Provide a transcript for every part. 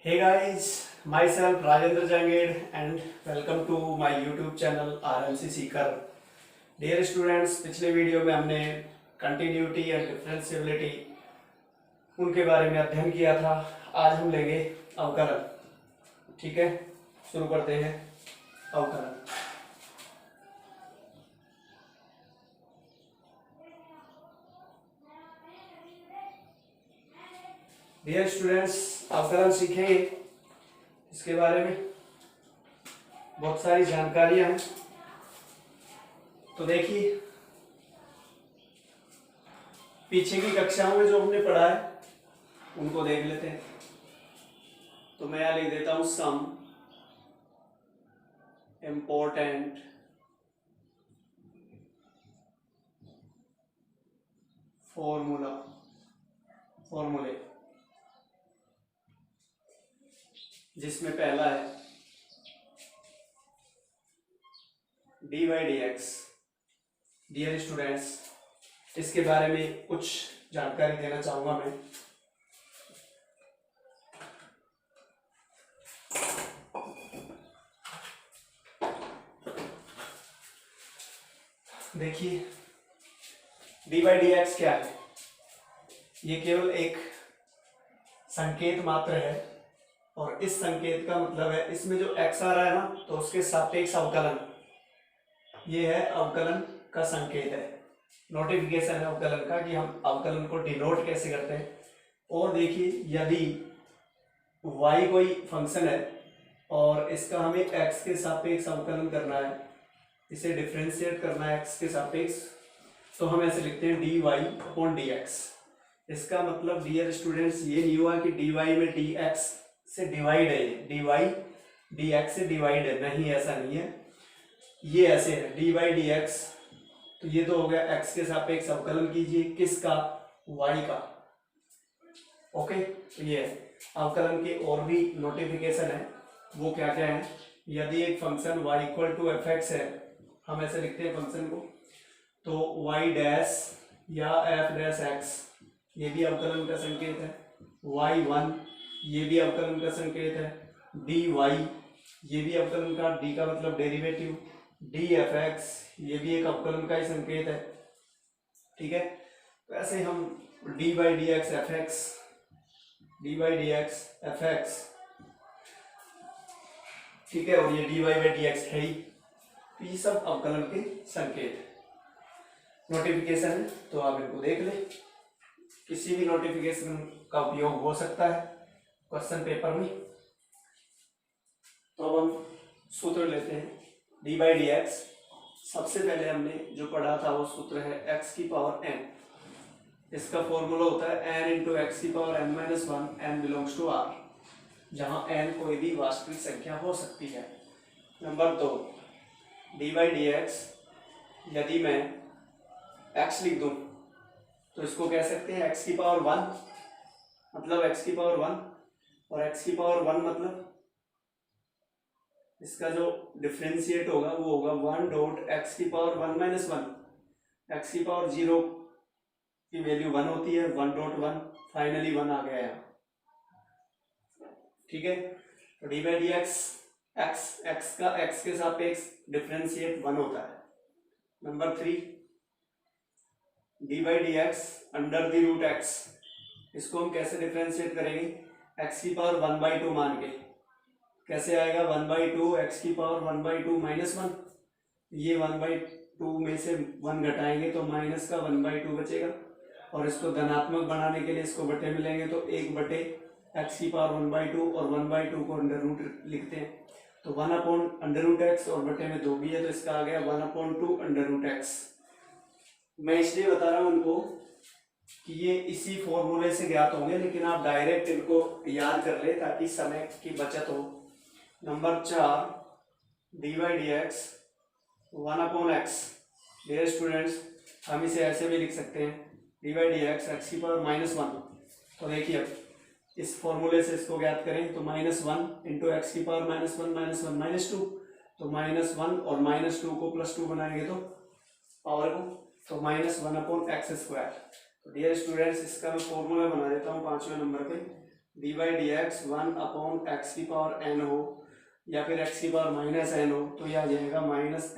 Hey guys, myself Rajendra Janged and welcome to my YouTube channel RMC Seeker. Dear students, पिछले video में हमने continuity and differentiability उनके बारे में अध्ययन किया था। आज हम लेंगे अवकलन। ठीक है, शुरू करते हैं अवकलन। डियर स्टूडेंट्स, अवकलन सीखेंगे, इसके बारे में बहुत सारी जानकारियां हैं। तो देखिए, पीछे की कक्षाओं में जो हमने पढ़ा है उनको देख लेते हैं। तो मैं यहां लिख देता हूं सम इम्पोर्टेंट फॉर्मूले, जिसमें पहला है dy dx। डियर स्टूडेंट्स, इसके बारे में कुछ जानकारी देना चाहूंगा मैं। देखिए, dy dx क्या है? ये केवल एक संकेत मात्र है और इस संकेत का मतलब है इसमें जो x आ रहा है ना, तो उसके सापेक्ष अवकलन, ये है अवकलन का संकेत है, नोटिफिकेशन है अवकलन का कि हम अवकलन को डिनोट कैसे करते हैं। और देखिए, यदि y कोई फंक्शन है और इसका हमें x के सापेक्ष अवकलन करना है, इसे डिफरेंशिएट करना है x के सापेक्ष, तो हम ऐसे लिखते हैं dy/dx। इसका मतलब डियर स्टूडेंट्स ये नहीं हुआ कि dy में dx से डिवाइड है, dy dx से डिवाइड है, नहीं, ऐसा नहीं है। ये ऐसे है dy dx, तो ये तो हो गया x के सापेक्ष अवकलन कीजिए, किसका? y का। ओके, तो ये अवकलन के और भी नोटिफिकेशन है, वो क्या क्या है। यदि एक function y equal to fx है, हम ऐसे लिखते हैं फंक्शन को, तो y डैश या f डैश x, ये भी अवकलन का संकेत है। y1, ये भी अवकलन का संकेत है। dy, ये भी अवकलन का, d का मतलब डेरिवेटिव। dfx, ये भी एक अवकलन का ही संकेत है। ठीक है, तो ऐसे हम dy dx fx, ठीक है, और ये dy dx है ही, तो ये सब अवकलन के संकेत है, नोटिफिकेशन है। तो आप इनको देख ले, किसी भी नोटिफिकेशन का उपयोग हो सकता है क्वेश्चन पेपर में। तो अब हम सूत्र लेते हैं dy dx। सबसे पहले हमने जो पढ़ा था वो सूत्र है x की पावर n। इसका फॉर्मूला होता है n इंटू एक्स की power n-1, n belongs to r, जहां n कोई भी वास्तविक संख्या हो सकती है। नंबर 2, dy dx, यदि मैं x लिख दूं तो इसको कह सकते हैं x की पावर 1, मतलब x की पावर 1, और x की पावर 1 मतलब इसका जो डिफरेंशिएट होगा वो होगा 1 डॉट x की पावर 1-1। x की पावर 0 की वैल्यू 1 होती है, 1 डॉट 1, फाइनली 1 आ गया यहाँ। ठीक है, तो dy dx x का x के सापेक्ष डिफरेंशिएट 1 होता है। Number 3, dy dx under the root x, इसको हम कैसे डिफरेंशिएट करेंगे? x की पावर 1/2 मान के। कैसे आएगा? 1/2 x की पावर 1/2 -1, ये 1/2 में से 1 घटाएंगे तो माइनस का 1/2 बचेगा, और इसको धनात्मक बनाने के लिए इसको बटे मिलेंगे, तो 1/x की पावर 1/2, और 1/2 को अंडर रूट लिखते हैं, तो 1/√x, और बटे में 2 भी है, तो इसका आ गया 1/2√x। मैं इसलिए बता रहा हूं उनको कि ये इसी फॉर्मूले से ज्ञात होंगे, लेकिन आप डायरेक्ट इनको याद कर ले ताकि समय की बचत हो। Number 4, dy dx 1/x। Dear students, हम इसे ऐसे भी लिख सकते हैं dy dx x की पावर -1। तो देखिए, अब इस फॉर्मूले से इसको ज्ञात करें तो -1 इंटू एक्स की पावर -1 -2, तो -1 और -2 को +2 बनाएंगे तो पावर को, तो -1/x²। तो डियर स्टूडेंट्स, इसका मैं फॉर्मूला बना देता हूँ 5वें नंबर पे। D by d x 1/x⁴n हो या फिर x⁻n हो तो यह आ जाएगा -n/x⁴n+1।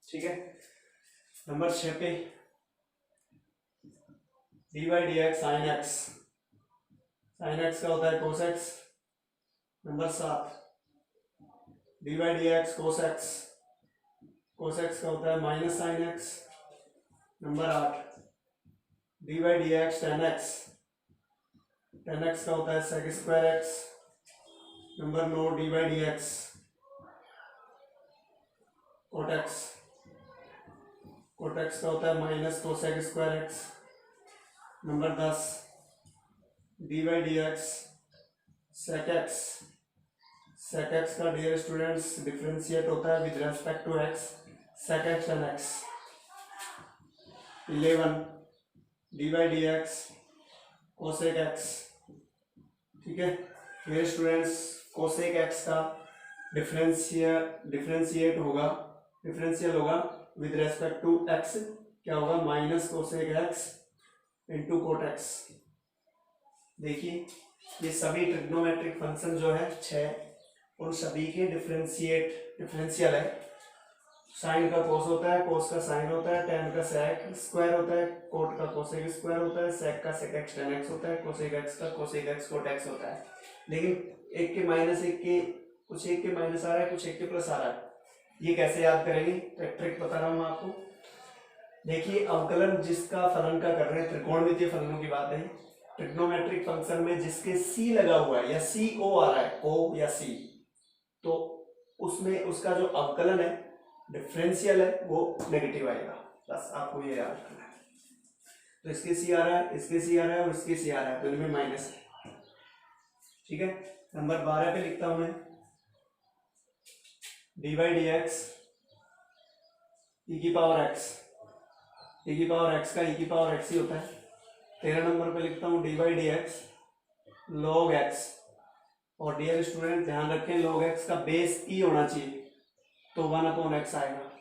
ठीक है। नंबर 6 पे d by d x sine x, sine x का होता है cos x. Number 7 d by d x cos x, cos x का होता है minus sine x. Number 8 d by d x tan x, tan x का होता है sec square x. Number 9 d by d x cot x, cot x का होता है minus cosec square x. Number 10 d by d x sec x, sec x का dear students differentiate होता है with respect to x, sec x tan x. 11 d by d x cosec x. ठीक है dear students, cosec x का differentiate होगा, differential होगा with respect to x, क्या होगा minus cosec x into cot x. देखिए ये सभी ट्रिग्नोमेट्रिक फंक्शन जो है 6 उन सभी के डिफरेंशियल है। साइन का कोस होता है, कोस का साइन होता है, टेन का सेक स्क्वायर होता है, कोट का कोसेक स्क्वायर होता है, सेक का सेक एक्स टेन एक्स होता है, कोसेक एक्स का कोसेक एक्स कोट एक्स होता है। लेकिन एक के माइनस एक के, कुछ एक के माइनस आ रहा है, कुछ एक के प्लस आ रहा है। ये कैसे याद करेंगे, ट्रिक बता रहा हूँ आपको। देखिए अवकलन जिसका फलन का कर रहे हैं, त्रिकोणमितीय फलनों की बात है, ट्रिग्नोमेट्रिक फंक्शन में जिसके सी लगा हुआ है या सी ओ आ रहा है, ओ या सी, तो उसमें उसका जो अवकलन है डिफरेंशियल है वो नेगेटिव आएगा। बस आपको ये याद रखना है। तो इसके सी आ रहा है, इसके सी आ रहा है और इसके सी आ रहा है, तो इनमें माइनस है। ठीक है। नंबर 12 पे लिखता हूं मैं डी बाई डी एक्स ई की पावर एक्स, ई की पावर एक्स का ई की पावर एक्स ही होता है। 13 नंबर पे लिखता हूं D by d x log x, और डियर स्टूडेंट ध्यान रखें लॉग एक्स का बेस ई होना चाहिए, तो 1/x आएगा।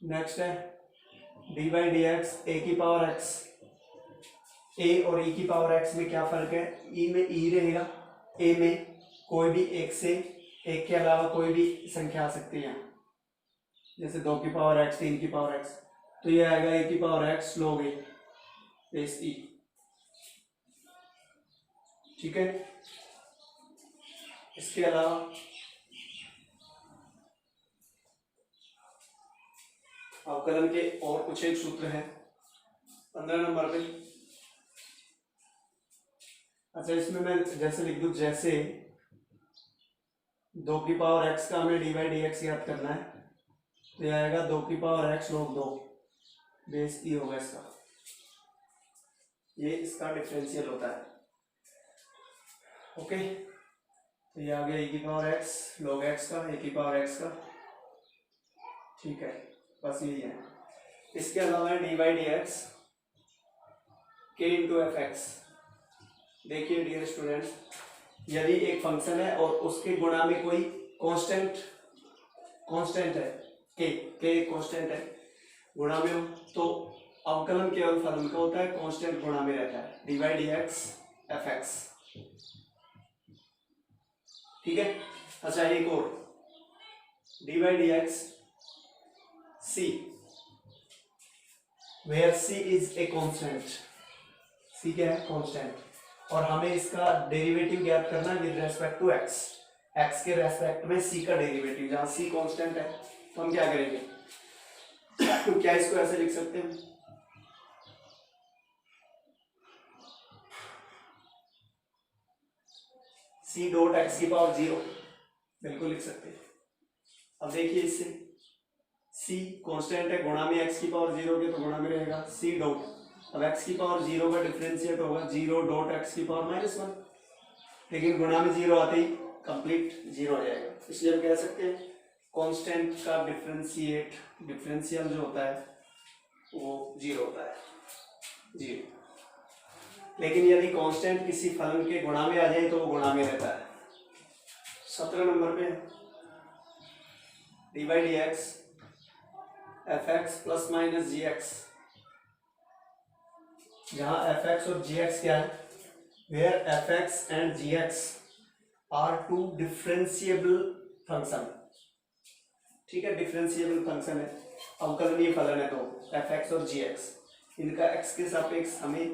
नेक्स्ट है डी बाई डी एक्स ए की पावर एक्स, ए और ई की पावर एक्स में क्या फर्क है, ई में ई रहेगा, ए में कोई भी एक से, एक के अलावा कोई भी संख्या आ सकती है, जैसे 2 की पावर एक्स, 3 की पावर एक्स, तो ये आएगा ए की पावर एक्स लॉग ए बेस ई। ठीक है। इसके अलावा अवकलन के और कुछ एक सूत्र है 15 नंबर पे। अच्छा इसमें मैं जैसे लिख दूं, जैसे 2 की पावर एक्स का हमें डी बाई डी एक्स याद करना है, तो यह आएगा 2 की पावर एक्स लॉग 2 बेस ई होगा इसका, ये इसका डिफरेंशियल होता है। ओके, तो ये आ गया e की पावर x log x का, e की पावर x का। ठीक है, बस यही है। इसके अलावा डी बाई डी एक्स के इंटू एफ एक्स। देखिए डियर स्टूडेंट्स, यदि एक फंक्शन है और उसके गुणा में कोई कांस्टेंट है, के कांस्टेंट है, गुणा में हो तो अवकलन केवल फलन का होता है, कांस्टेंट गुणा में रहता है, d by d x f x. ठीक है। अच्छा एक और d by d x c, where c is a constant, c क्या है कांस्टेंट, और हमें इसका डेरिवेटिव ज्ञात करना है with respect to X, X के रेस्पेक्ट में सी का डेरिवेटिव, जहां सी कांस्टेंट है तो हम क्या करेंगे तो क्या इसको ऐसे लिख सकते हैं, सी डॉट एक्स की पावर 0, बिल्कुल लिख सकते हैं। अब देखिए इससे सी कांस्टेंट है, गुणा में एक्स की पावर 0 के तो गुणा में रहेगा सी डॉट, अब एक्स की पावर 0 का डिफरेंशिएट होगा 0 डॉट एक्स की पावर -1, लेकिन गुणा में 0 आते ही कंप्लीट 0 हो जाएगा, इसलिए हम कह सकते हैं कांस्टेंट का डिफरेंशियल जो होता है वो 0 होता है, 0। लेकिन यदि कांस्टेंट किसी फलन के गुणा में आ जाए तो वो गुणा में रहता है। 17 नंबर पे d by d x f x plus minus g x. जहां एफ एक्स और जी एक्स क्या है, where f x and g x are two differentiable function. ठीक है, डिफरेंशिएबल फंक्शन है, अवकलनीय फलन है, तो एफ एक्स और जी एक्स इनका एक्स के सापेक्ष हमें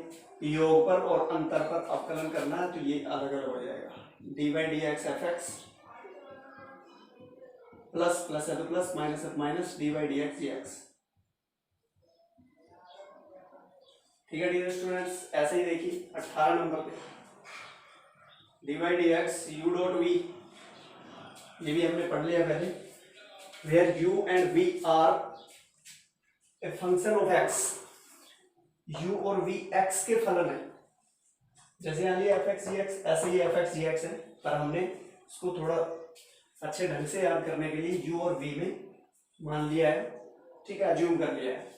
योग पर और अंतर पर अवकलन करना है, तो ये अलग अलग हो जाएगा। D by d x f x plus plus है तो प्लस, माइनस है तो minus, d by d x g x. ठीक है डियर स्टूडेंट्स, ऐसे ही देखिए 18 नंबर पे d by d x u dot v, ये भी हमने पढ़ लिया पहले, where u and v are a function of x, u और वी एक्स के फलन है। जैसे यहाँ लिया एफ एक्स जी एक्स, ऐसे ही एफ एक्स जी एक्स है, पर हमने इसको थोड़ा अच्छे ढंग से याद करने के लिए यू और वी में मान लिया है। ठीक है, अज्यूम कर लिया है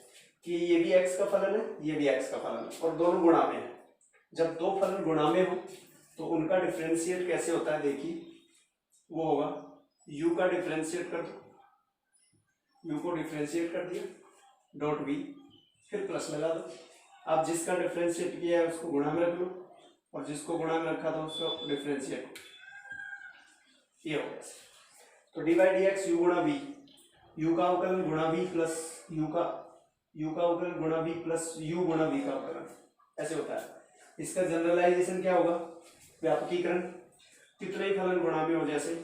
कि ये भी एक्स का फलन है, ये भी एक्स का फलन है, और दोनों गुणा में है। जब दो फलन गुणा में हो तो उनका डिफरेंशिएट कैसे होता है, देखिए वो होगा u का डिफरेंशिएट कर दो, u को डिफरेंशिएट कर दिया डॉट v, फिर प्लस लगा दो। आप जिसका डिफरेंशिएट किया है उसको गुणा में रख लो, और जिसको गुणा में रखा था उसको डिफरेंशिएट, ये हो गया। तो D by d x you गुणा वी, u का अवकलन गुणा v प्लस u का अवकलन गुणा v प्लस u गुणा v का अवकलन, ऐसे होता है। इसका जनरलाइजेशन क्या होगा, व्यापकीकरण, कितने ही फलन गुणा में हो, जैसे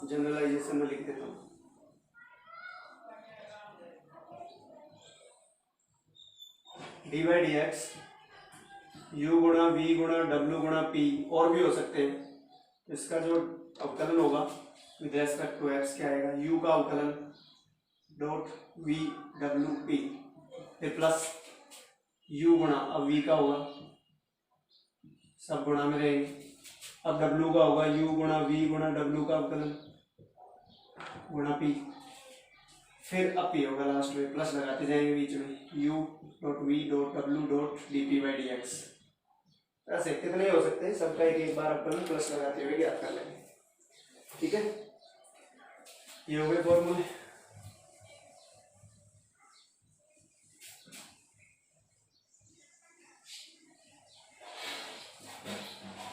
जनरलाइजेशन में लिख देता हूं, D by d x you गुणा वी गुणा डब्ल्यू गुणा पी, और भी हो सकते हैं। इसका जो अवकलन होगा विद रेस्पेक्ट टू एक्स क्या आएगा, यू का अवकलन डॉट वी डब्ल्यू पी, फिर प्लस यू गुणा, अब वी का होगा, सब गुणा में रहेंगे। अब डब्ल्यू का होगा यू गुणा वी गुणा डब्ल्यू का अवकलन गुणा पी, फिर अब पी होगा लास्ट में, प्लस लगाते जाएंगे बीच में, you dot V dot W dot D P by d x. ऐसे कितने हो सकते हैं, सबका एक एक बार अवकलन प्लस लगाते हुए याद कर लेंगे। ठीक है, ये हो गए फॉर्मूले।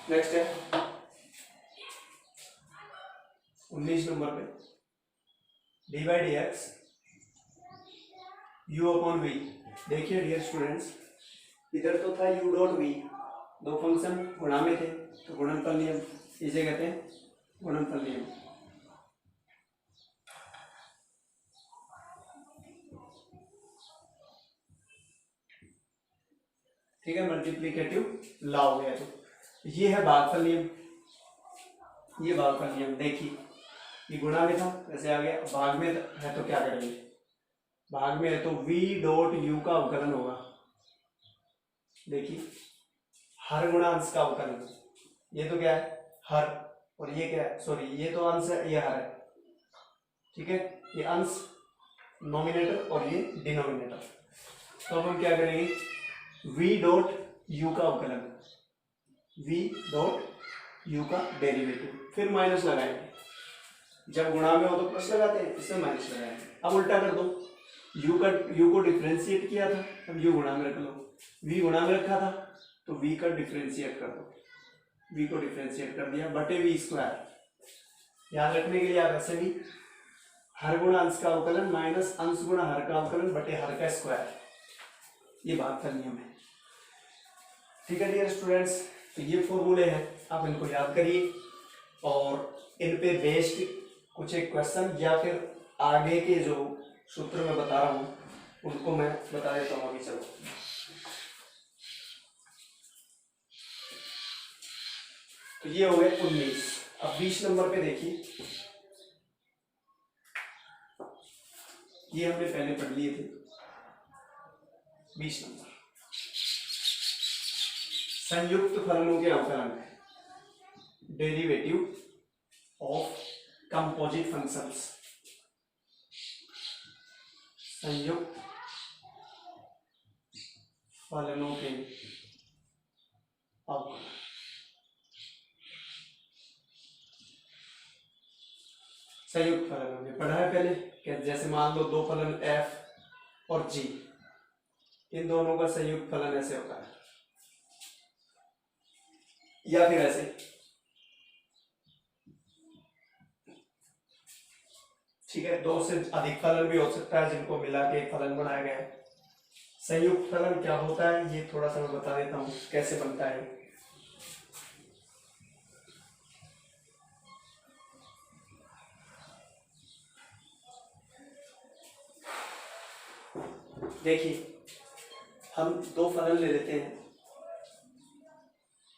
नेक्स्ट है 19 नंबर पे d by d x u upon v. देखिए डियर स्टूडेंट्स, इधर तो था यू डॉट वी, दो फंक्शन गुणा में थे, तो गुणनफल नियम, इसे कहते हैं गुणनफल नियम। ठीक है, मल्टीप्लिकेटिव लॉ हो गया। तो ये है भागफल नियम, ये भागफल नियम। देखिए ये गुणा में था, वैसे आ गया, भाग में है तो क्या करेंगे, भाग में है तो v डॉट u का अवकलन होगा। देखिए हर गुणा अंश का अवकलन, ये तो क्या है हर, और ये क्या है, सॉरी ये तो अंश है, ये हर है। ठीक है, ये अंश नॉमिनेटर और ये डिनोमिनेटर। तो अब हम क्या करेंगे, v डॉट u का अवकलन, v डॉट u का डेरिवेटिव, फिर माइनस लगाएंगे। जब गुणा में हो तो प्लस लगाते हैं, इसमें माइनस लगाएंगे। अब उल्टा कर दो, u को डिफरेंशिएट किया था, अब u गुणा में रख लो, v गुणा में रखा था तो v का डिफरेंशिएट कर दो, v को डिफरेंशिएट कर दिया बटे v स्क्वायर। याद रखने के लिए आप ऐसे भी हर गुणा अंश का अवकलन माइनस अंश गुणा हर का अवकलन बटे हर का स्क्वायर, ये भागफल नियम है। ठीक है डियर स्टूडेंट्स, तो ये फॉर्मूले हैं, आप इनको याद करिए और इन पे बेस्ड कुछ एक क्वेश्चन या फिर आगे के जो सूत्र मैं बता रहा हूं उनको मैं बता देता हूं अभी। चलो तो ये हो गए 19। अब 20 नंबर पे देखिए, ये हमने पहले पढ़ लिए थे। 20 नंबर संयुक्त फलनों के अवकलन है, डेरिवेटिव ऑफ कंपोजिट फंक्शंस, संयुक्त फलनों के अवकलन। संयुक्त फलन हमने पढ़ा है पहले, जैसे मान लो दो फलन f और g, इन दोनों का संयुक्त फलन ऐसे होता है, या फिर ऐसे। ठीक है, दो से अधिक फलन भी हो सकता है जिनको मिला के एक फलन बनाया गया है। संयुक्त फलन क्या होता है ये थोड़ा सा मैं बता देता हूं कैसे बनता है। देखिए, हम दो फलन ले लेते हैं,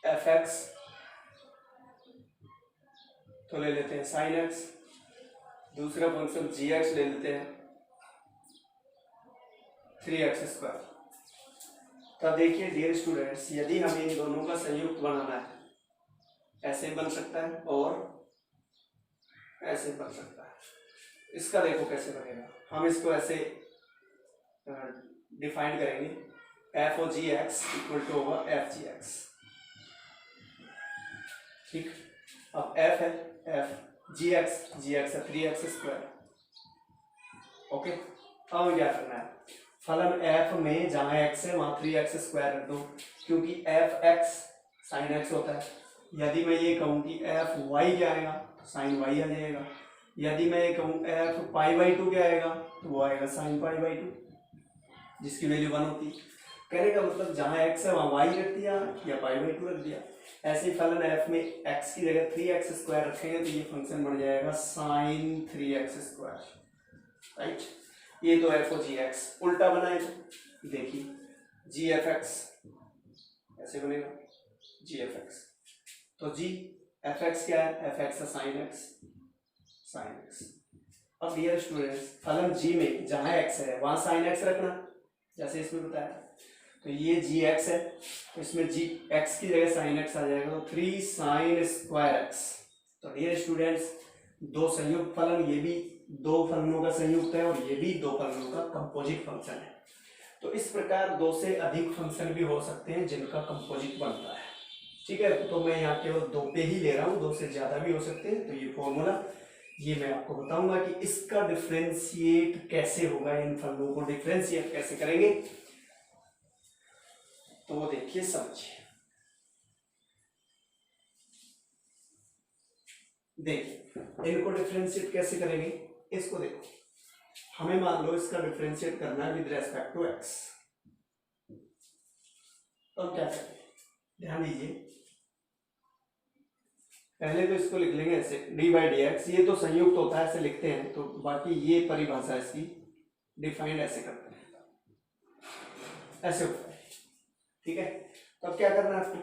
एफ एक्स तो ले लेते हैं साइन एक्स, दूसरा फंक्शन जी एक्स ले लेते हैं 3x²। तब देखिए डियर स्टूडेंट्स, यदि हमें इन दोनों का संयुक्त बनाना है, ऐसे बन सकता है और ऐसे बन सकता है। इसका देखो कैसे बनेगा, हम इसको ऐसे डिफाइन करेंगे, f o g x equal to होगा एफ जी एक्स। ठीक, अब एफ है एफ जी एक्स है 3x²। ओके, अब हमें क्या करना है, फलन एफ में जहां एक्स है वहां 3x² रख दो, क्योंकि एफ एक्स साइन एक्स होता है। यदि मैं ये कहूं कि एफ वाई क्या आएगा, साइन वाई आ जाएगा। यदि मैं ये कहूं एफ π/2 क्या आएगा, तो वो आएगा साइन π/2, जिसकी वैल्यू 1 होती है। कहने का मतलब जहां एक्स है वहां वाई रख दिया या π/2 रख दिया। ऐसे फलन एफ में एक्स की जगह 3x² रखेंगे तो ये फंक्शन बन जाएगा साइन 3x²। राइट, ये तो एफ ओ जी एक्स। उल्टा बनाए तो देखिए जी एफ एक्स ऐसे बनेगा, जी एफ एक्स। तो जी एफ एक्स क्या है, एफ एक्स है साइन एक्स, साइन एक्स। अब डियर स्टूडेंट्स, फलन जी में जहां एक्स है वहां साइन एक्स रखना, जैसे इसमें बताया। तो ये जी एक्स है तो इसमें जी एक्स की जगह साइन एक्स आ जाएगा, तो 3 sin² x। तो डियर स्टूडेंट्स, दो संयुक्त फलन, ये भी दो फलनों का संयुक्त है और ये भी दो फलनों का कंपोजिट फंक्शन है। तो इस प्रकार दो से अधिक फंक्शन भी हो सकते हैं जिनका कंपोजिट बनता है। ठीक है, तो मैं यहाँ केवल दो पे ही ले रहा हूँ, दो से ज्यादा भी हो सकते हैं। तो ये फॉर्मूला ये मैं आपको बताऊंगा कि इसका डिफरेंशिएट कैसे होगा, इन फलनों को डिफरेंशिएट कैसे करेंगे, तो वो देखिए समझिए। देखिए इनको डिफरेंशिएट कैसे करेंगे, इसको देखो, हमें मान लो इसका डिफरेंशिएट करना है विद रेस्पेक्ट टू एक्स। तो क्या करें, ध्यान दीजिए, पहले तो इसको लिख लेंगे ऐसे d/dx। ये तो संयुक्त होता है ऐसे लिखते हैं, तो बाकी ये परिभाषा इसकी डिफाइंड ऐसे करते हैं, ऐसे होता है। ठीक है, तो अब क्या करना है आपको,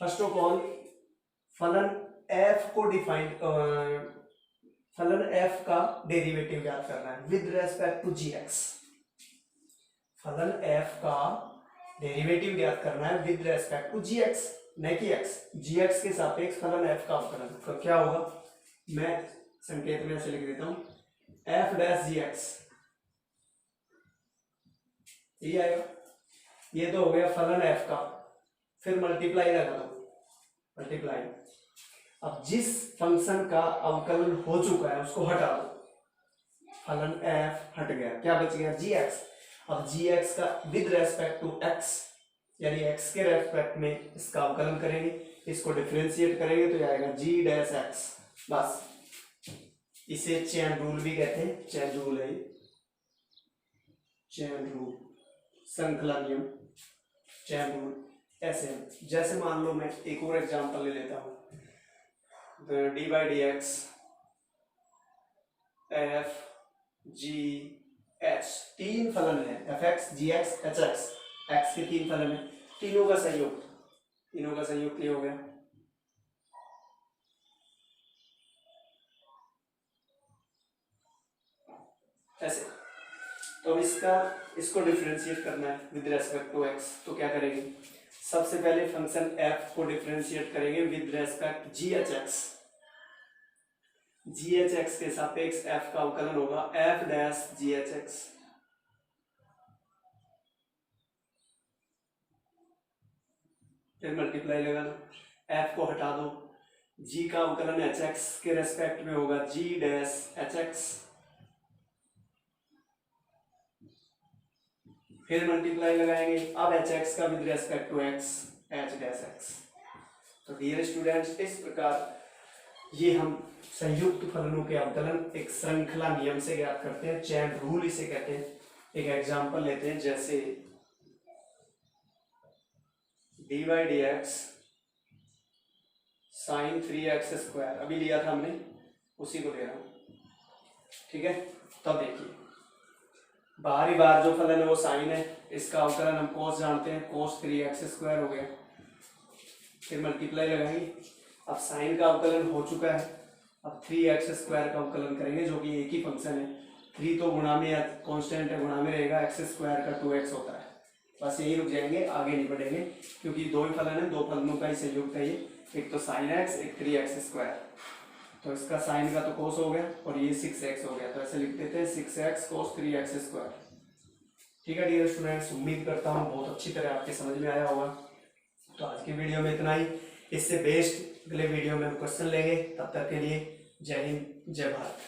फर्स्ट ऑफ ऑल फलन f को डिफाइन, फलन f का डेरिवेटिव ज्ञात करना है विद रेस्पेक्ट टू gx। फलन f का डेरिवेटिव ज्ञात करना है विद रेस्पेक्ट टू gx, नहीं कि x। gx के सापेक्ष फलन f का अवकलन, तो क्या होगा, मैं संकेत में ऐसे लिख देता हूं f'(gx), ये आएगा। ये तो हो गया फलन f का, फिर मल्टीप्लाई लगा दो, मल्टीप्लाई। अब जिस फंक्शन का अवकलन हो चुका है उसको हटा दो, फलन f हट गया, क्या बच गया gx। अब gx का विद रेस्पेक्ट टू x, यानी x के रेस्पेक्ट में इसका अवकलन करेंगे, इसको डिफरेंशिएट करेंगे तो आएगा g'(x). बस, इसे चेन रूल भी कहते हैं, चेन रूल है, चेन रूल, श्रृंखला नियम, चेन रूल। ऐसे जैसे मान लो मैं एक और एग्जांपल ले लेता हूं, d/dx f g h, तीन फलन है f x g x h x, x के तीन फलन है, तीनों का संयुक्त, तीनों का संयुक्त ये हो गया। ऐसे तो इसको डिफरेंशिएट करना है विद रेस्पेक्ट टू x, तो क्या करेंगे, सबसे पहले फंक्शन f को डिफरेंशिएट करेंगे विद रेस्पेक्ट gh(x). gh(x) के सापेक्ष f का अवकलन होगा f'(gh(x). फिर मल्टीप्लाई लगा दो, f को हटा दो, g का अवकलन hx के रेस्पेक्ट में होगा g'(hx). फिर मल्टीप्लाई लगाएंगे। अब एच एक्स का with respect to x h dash x. तो डियर स्टूडेंट्स, इस प्रकार ये हम संयुक्त फलनों के अवकलन एक श्रृंखला नियम से ज्ञात करते हैं, चैन रूल इसे कहते हैं। एक एग्जांपल लेते हैं, जैसे d by d x sine 3x², अभी लिया था हमने, उसी को ले रहा हूं, ठीक है। तब देखिए बाहरी बार जो फलन है वो साइन है, इसका अवकलन हम कोस जानते हैं, कोस 3x² हो गया। फिर मल्टीप्लाई लगाएंगे। अब साइन का अवकलन हो चुका है, अब 3x² का अवकलन करेंगे, जो कि एक ही फंक्शन है। 3 तो गुणा में या कांस्टेंट है, गुणा में रहेगा, x² का 2x होता है। बस यही रुक जाएंगे, आगे नहीं बढ़ेंगे, क्योंकि दो ही फलन है, दो फलनों का ही संयुक्त है ये, एक तो साइन x, एक 3x²। तो इसका साइन का तो कोस हो गया और ये 6x हो गया, तो ऐसे लिख देते हैं 6x cos 3x²। ठीक है डियर स्टूडेंट्स, उम्मीद करता हूँ बहुत अच्छी तरह आपके समझ में आया होगा। तो आज की वीडियो में इतना ही। इससे बेस्ट अगले वीडियो में हम क्वेश्चन लेंगे। तब तक के लिए जय हिंद, जय भारत।